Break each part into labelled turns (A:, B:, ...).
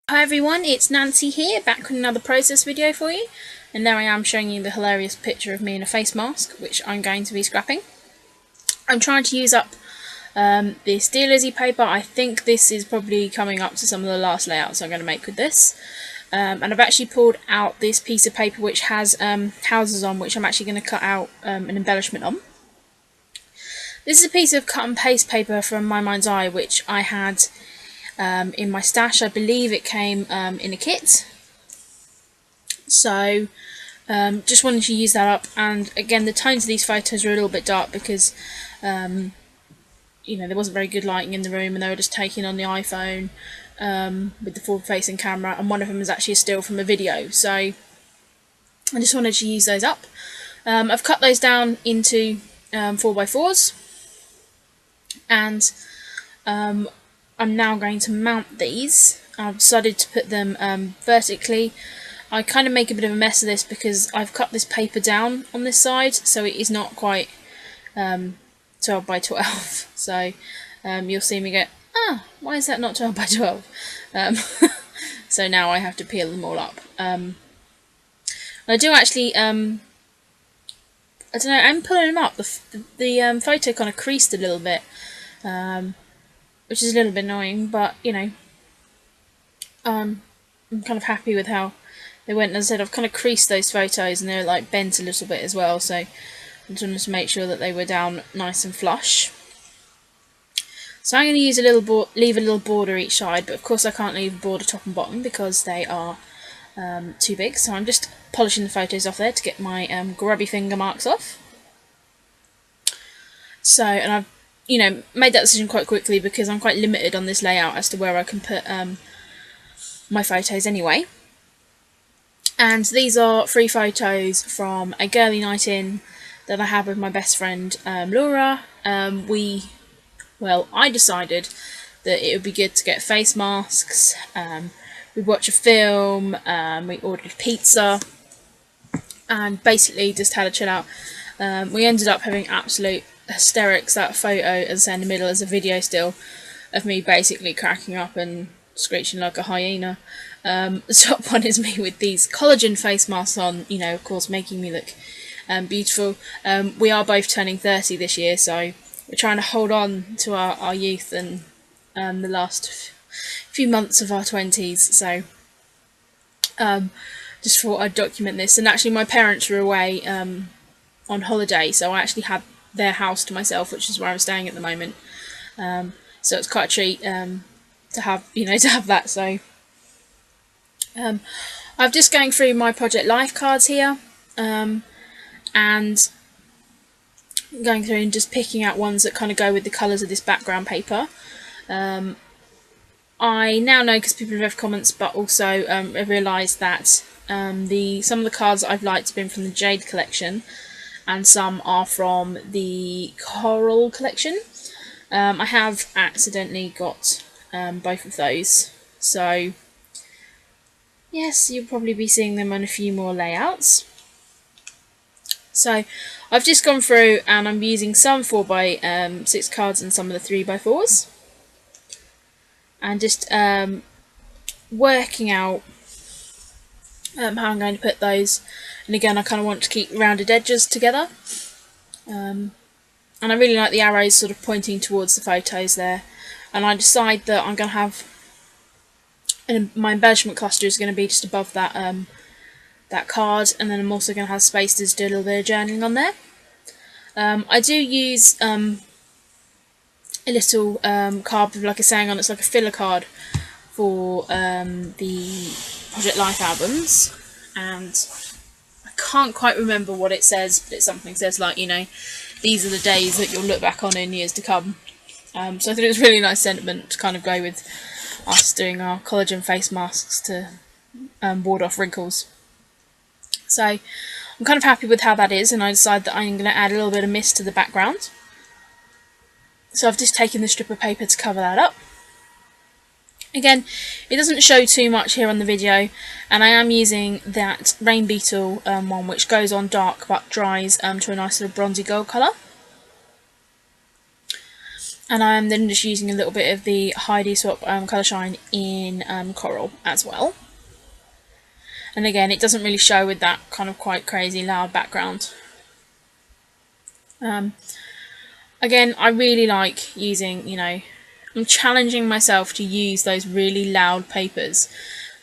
A: Hi everyone, it's Nancy here, back with another process video for you, and there I am showing you the hilarious picture of me in a face mask, which I'm going to be scrapping. I'm trying to use up this Dear Lizzie paper. I think this is probably coming up to some of the last layouts I'm going to make with this. And I've actually pulled out this piece of paper which has houses on, which I'm actually going to cut out an embellishment on. This is a piece of cut and paste paper from My Mind's Eye, which I had in my stash. I believe it came in a kit, so just wanted to use that up. And again, the tones of these photos are a little bit dark because you know, there wasn't very good lighting in the room, and they were just taken on the iPhone with the forward-facing camera, and one of them is actually a still from a video, so I just wanted to use those up. I've cut those down into 4x4s, and I'm now going to mount these. I've decided to put them vertically. I kind of make a bit of a mess of this because I've cut this paper down on this side, so it is not quite 12 by 12. So you'll see me go, why is that not 12 by 12? So now I have to peel them all up. I do actually, I don't know, I'm pulling them up. The photo kind of creased a little bit. Which is a little bit annoying, but you know, I'm kind of happy with how they went. As I said, I've kind of creased those photos and they're like bent a little bit as well, so I just wanted to make sure that they were down nice and flush. So I'm going to use leave a little border each side, but of course I can't leave a border top and bottom because they are too big. So I'm just polishing the photos off there to get my grubby finger marks off. So, and I've made that decision quite quickly because I'm quite limited on this layout as to where I can put my photos anyway. And these are 3 photos from a girly night in that I had with my best friend Laura. I decided that it would be good to get face masks. We'd watch a film, we ordered pizza, and basically just had a chill out. We ended up having absolute hysterics. That photo, as I say, in the middle is a video still of me basically cracking up and screeching like a hyena. The top one is me with these collagen face masks on, you know, of course making me look beautiful. We are both turning 30 this year, so we're trying to hold on to our youth and the last few months of our 20s, so just thought I'd document this. And actually my parents were away on holiday, so I actually had their house to myself, which is where I'm staying at the moment. So it's quite a treat to have that. So I'm just going through my Project Life cards here, and going through and just picking out ones that kind of go with the colours of this background paper. I now know, because people have left comments, but also I've realised that some of the cards that I've liked have been from the Jade collection, and some are from the Coral collection. I have accidentally got both of those, so yes, you'll probably be seeing them on a few more layouts. So I've just gone through and I'm using some 4x6 cards and some of the 3x4s, and just working out how I'm going to put those. And again, I kind of want to keep rounded edges together, and I really like the arrows sort of pointing towards the photos there. And I decide that I'm going to have my embellishment cluster is going to be just above that that card, and then I'm also going to have space to do a little bit of journaling on there. I do use a little card with like a saying on it. It's like a filler card for the Project Life albums, and I can't quite remember what it says, but it's something that says like, you know, these are the days that you'll look back on in years to come. So I thought it was a really nice sentiment to kind of go with us doing our collagen face masks to ward off wrinkles. So I'm kind of happy with how that is, and I decided that I'm going to add a little bit of mist to the background. So I've just taken the strip of paper to cover that up. Again, it doesn't show too much here on the video, and I am using that Rain Beetle one, which goes on dark but dries to a nice little bronzy gold colour. And I am then just using a little bit of the Heidi Swap Colour Shine in Coral as well. And again, it doesn't really show with that kind of quite crazy loud background. Again, I really like using, you know, I'm challenging myself to use those really loud papers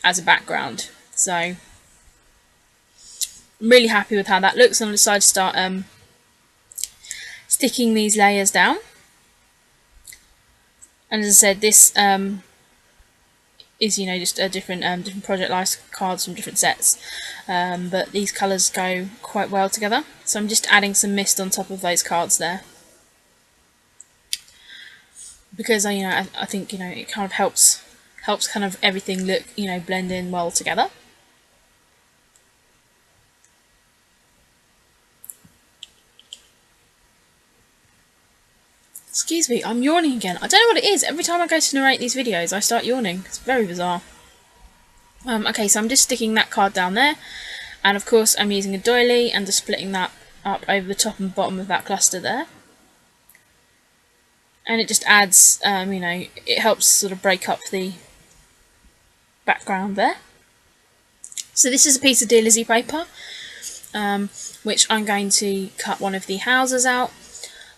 A: as a background. So I'm really happy with how that looks, and I decided to start sticking these layers down. And as I said, this is, you know, just a different different project life cards from different sets, but these colours go quite well together. So I'm just adding some mist on top of those cards there, because you know, I think, you know, it kind of helps kind of everything look, you know, blend in well together. Excuse me, I'm yawning again. I don't know what it is. Every time I go to narrate these videos, I start yawning. It's very bizarre. Okay, so I'm just sticking that card down there, and of course I'm using a doily and just splitting that up over the top and bottom of that cluster there. And it just adds, you know, it helps sort of break up the background there. So this is a piece of Dear Lizzie paper, which I'm going to cut one of the houses out.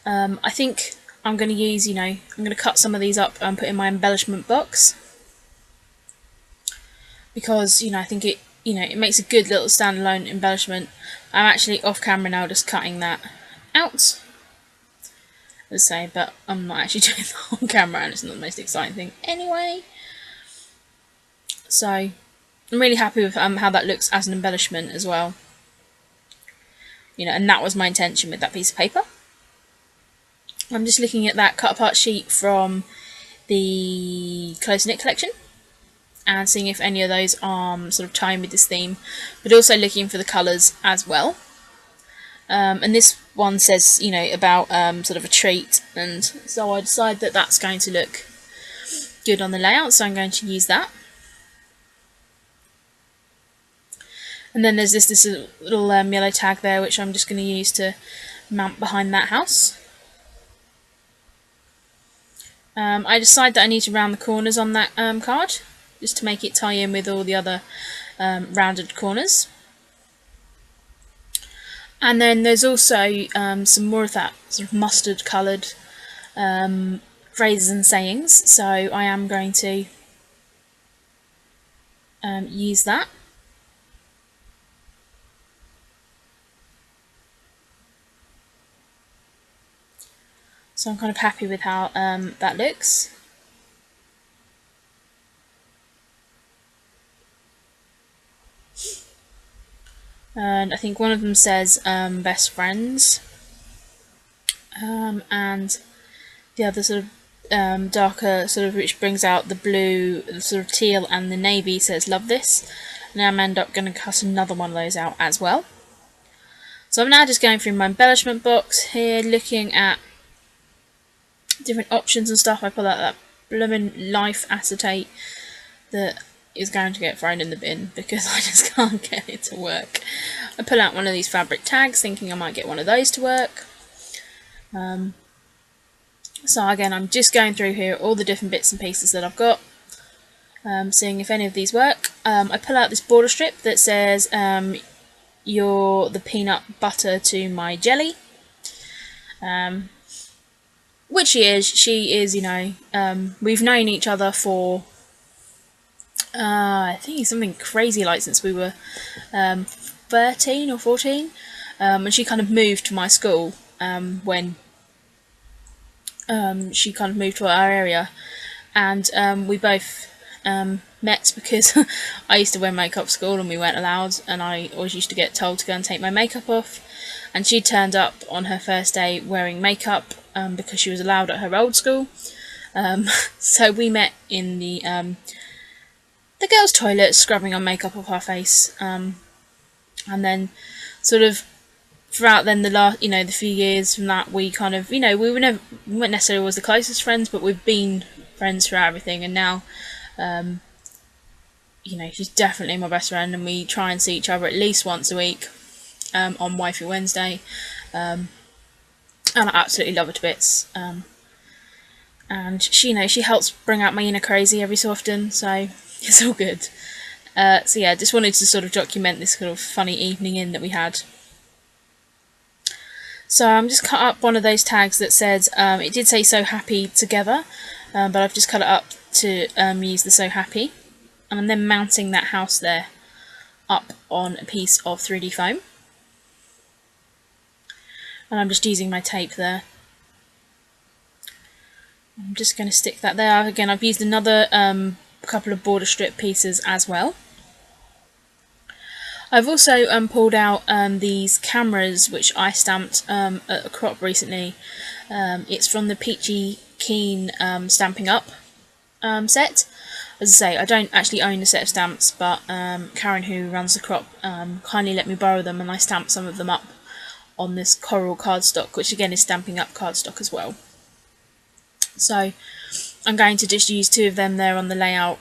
A: I think I'm going to use, you know, I'm going to cut some of these up and put in my embellishment box, because, you know, I think it, you know, it makes a good little standalone embellishment. I'm actually off camera now just cutting that out, let's say, but I'm not actually doing that on camera, and it's not the most exciting thing anyway. So I'm really happy with how that looks as an embellishment as well, you know, and that was my intention with that piece of paper. I'm just looking at that cut apart sheet from the Close Knit collection and seeing if any of those are sort of tying with this theme, but also looking for the colours as well. And this one says, you know, about sort of a treat, and so I decided that that's going to look good on the layout, so I'm going to use that. And then there's this little yellow tag there, which I'm just going to use to mount behind that house. I decide that I need to round the corners on that card, just to make it tie in with all the other rounded corners. And then there's also some more of that sort of mustard coloured phrases and sayings, so I am going to use that. So I'm kind of happy with how that looks. And I think one of them says best friends, and the other sort of darker sort of, which brings out the blue, the sort of teal and the navy, says love this. And I'm end up going to cut another one of those out as well. So I'm now just going through my embellishment box here, looking at different options and stuff. I pull out that blooming Life acetate that is going to get thrown in the bin because I just can't get it to work. I pull out one of these fabric tags thinking I might get one of those to work. So again, I'm just going through here all the different bits and pieces that I've got, seeing if any of these work. I pull out this border strip that says you're the peanut butter to my jelly, which she is. She is, you know, we've known each other for I think it's something crazy like since we were 13 or 14, and she kind of moved to my school when she kind of moved to our area, and we both met because I used to wear makeup at school and we weren't allowed, and I always used to get told to go and take my makeup off, and she turned up on her first day wearing makeup because she was allowed at her old school. So we met in the girls' toilet, scrubbing on makeup off her face, and then sort of throughout then the few years from that, we kind of, you know, we weren't necessarily always the closest friends, but we've been friends throughout everything, and now you know, she's definitely my best friend, and we try and see each other at least once a week on Wifey Wednesday, and I absolutely love her to bits. and she, she helps bring out my inner crazy every so often, so it's all good. So yeah, just wanted to sort of document this sort of funny evening in that we had. So I'm just cut up one of those tags that said, it did say so happy together, but I've just cut it up to use the so happy. And I'm then mounting that house there up on a piece of 3D foam. And I'm just using my tape there. I'm just going to stick that there. Again, I've used another couple of border strip pieces as well. I've also pulled out these cameras which I stamped at a crop recently. It's from the Peachy Keen Stamping Up set. As I say, I don't actually own a set of stamps, but Karen, who runs the crop, kindly let me borrow them, and I stamped some of them up on this coral cardstock, which again is Stamping Up cardstock as well. So I'm going to just use 2 of them there on the layout,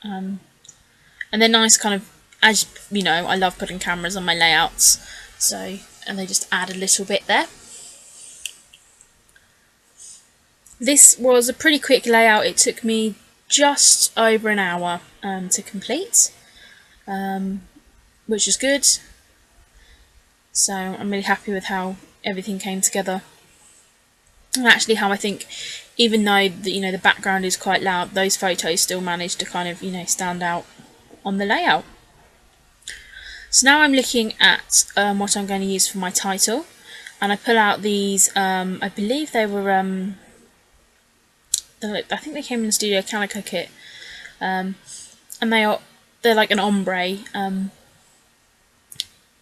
A: and they're nice kind of, as you know, I love putting cameras on my layouts, and they just add a little bit there. This was a pretty quick layout. It took me just over an hour to complete, which is good. So I'm really happy with how everything came together, and actually how I think, even though the background is quite loud, those photos still managed to kind of stand out on the layout. So now I'm looking at what I'm going to use for my title, and I pull out these, I believe they were, I think they came in the Studio Calico kit, and they're like an ombre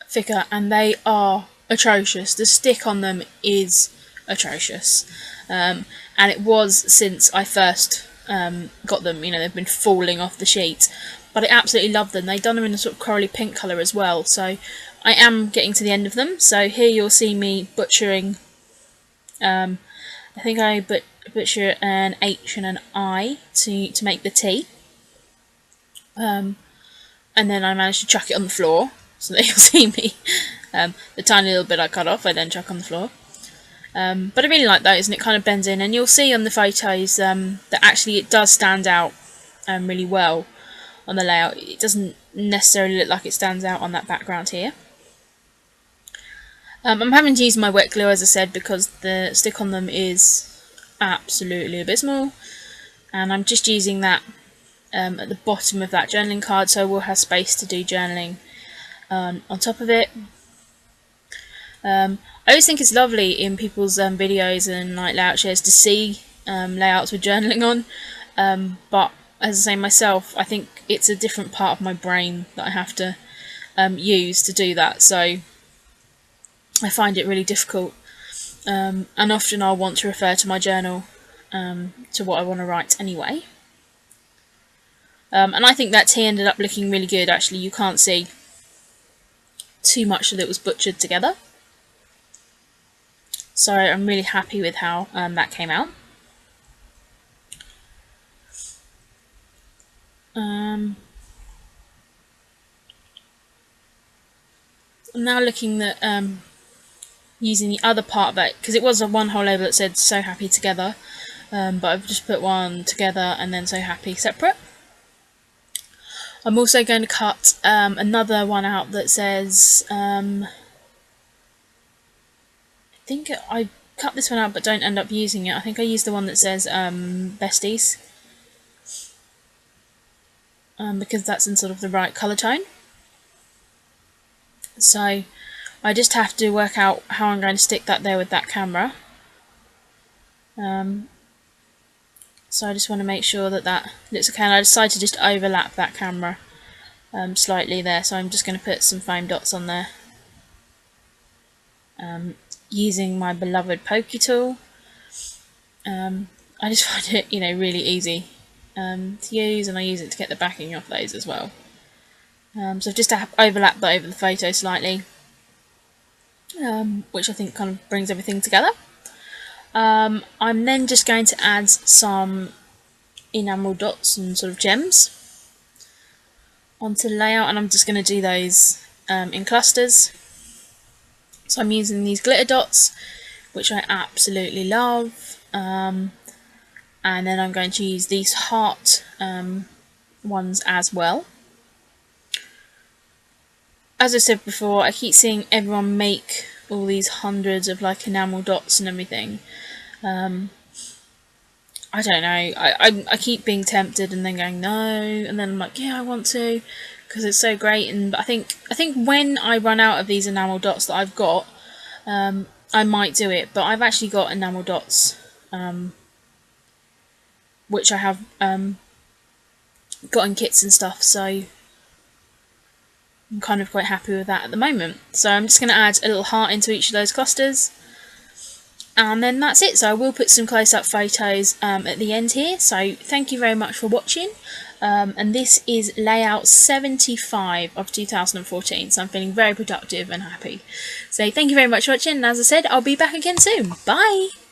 A: figure, and they are atrocious. The stick on them is atrocious, and it was since I first got them. They've been falling off the sheet. But I absolutely love them. They've done them in a sort of corally pink colour as well. So I am getting to the end of them. So here you'll see me butchering, I think I butcher an H and an I to make the T. And then I managed to chuck it on the floor. So that you'll see me. The tiny little bit I cut off, I then chuck on the floor. But I really like those, and it kind of bends in. And you'll see on the photos that actually it does stand out really well on the layout. It doesn't necessarily look like it stands out on that background here. I'm having to use my wet glue, as I said, because the stick on them is absolutely abysmal, and I'm just using that at the bottom of that journaling card, so we'll have space to do journaling on top of it. I always think it's lovely in people's videos and like layout shares to see layouts with journaling on, but as I say myself, I think it's a different part of my brain that I have to use to do that, so I find it really difficult, and often I'll want to refer to my journal to what I want to write anyway. And I think that tea ended up looking really good. Actually, you can't see too much that was butchered together, so I'm really happy with how that came out. I'm now looking at using the other part of it, because it was a one whole label that said so happy together, but I've just put one together and then so happy separate. I'm also going to cut another one out that says, I think I cut this one out but don't end up using it. I think I used the one that says besties, because that's in sort of the right colour tone. So I just have to work out how I'm going to stick that there with that camera. So I just want to make sure that that looks okay, and I decided to just overlap that camera slightly there, so I'm just going to put some foam dots on there using my beloved pokey tool. I just find it really easy to use, and I use it to get the backing off those as well. So I've just overlapped that over the photo slightly, which I think kind of brings everything together. I'm then just going to add some enamel dots and sort of gems onto the layout, and I'm just going to do those in clusters. So I'm using these glitter dots, which I absolutely love, and then I'm going to use these heart ones as well. As I said before, I keep seeing everyone make all these hundreds of like enamel dots and everything. I don't know, I keep being tempted and then going no, and then I'm like, yeah, I want to, because it's so great. And I think when I run out of these enamel dots that I've got, I might do it. But I've actually got enamel dots, which I have got in kits and stuff, so I'm kind of quite happy with that at the moment. So I'm just going to add a little heart into each of those clusters, and then that's it. So I will put some close-up photos at the end here. So thank you very much for watching, and this is layout 75 of 2014, so I'm feeling very productive and happy. So thank you very much for watching, and as I said, I'll be back again soon. Bye!